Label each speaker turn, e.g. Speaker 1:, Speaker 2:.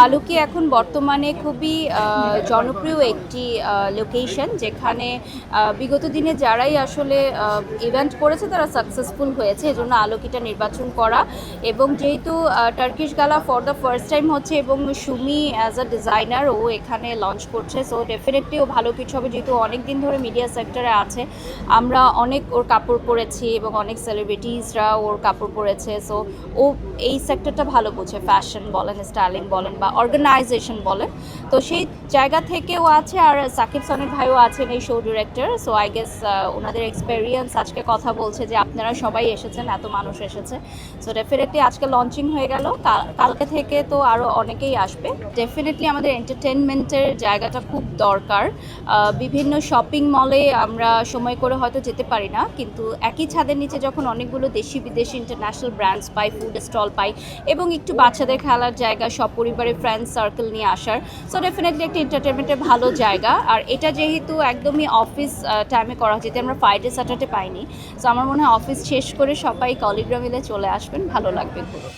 Speaker 1: আলুকি এখন বর্তমানে খুবই জনপ্রিয় একটি লোকেশন, যেখানে বিগত দিনে যারাই আসলে ইভেন্ট করেছে তারা সাকসেসফুল হয়েছে, এজন্য আলোকিটা নির্বাচন করা। এবং যেহেতু টার্কিশ গালা ফর দ্য ফার্স্ট টাইম হচ্ছে এবং সুমি অ্যাজ আ ডিজাইনার ও এখানে লঞ্চ করছে, সো ডেফিনেটলি ও ভালো কিছু হবে। যেহেতু অনেক দিন ধরে মিডিয়া সেক্টরে আছে, আমরা অনেক ওর কাপড় পরেছি এবং অনেক সেলিব্রিটিসরা ওর কাপড় পরেছে, সো ও এই সেক্টরটা ভালো বোঝে, ফ্যাশন বলেন, স্টাইলিং বলেন বা অর্গানাইজেশন বলেন। তো সেই জায়গা থেকেও আছে। আর সাকিব সনির ভাইও আছেন এই show director, so I guess ওনাদের এক্সপেরিয়েন্স আজকে কথা বলছে যে আপনারা সবাই এসেছেন, এত মানুষ এসেছে, সো ডেফিনেটলি আজকে লঞ্চিং হয়ে গেল, কালকে থেকে তো আরও অনেকেই আসবে। ডেফিনেটলি আমাদের এন্টারটেনমেন্টের জায়গাটা খুব দরকার। বিভিন্ন শপিং মলে আমরা সময় করে হয়তো যেতে পারি না, কিন্তু একই ছাদের নিচে যখন অনেকগুলো দেশি বিদেশি ইন্টারন্যাশনাল ব্র্যান্ডস পাই, ফুড স্টল পাই এবং একটু বাচ্চাদের খেলার জায়গা, সব পরিবারের ফ্রেন্ডস সার্কেল নিয়ে আসার, সো ডেফিনেটলি একটা এন্টারটেনমেন্টের ভালো জায়গা। আর এটা যেহেতু একদমই অফিস টাইমে করা হচ্ছে, যেটা আমরা ফ্রাইডে স্যাটারডে পাইনি, সো আমার মনে হয় অফিস শেষ করে সবাই কলিগরা মিলে চলে আসবেন, ভালো লাগবে পুরো।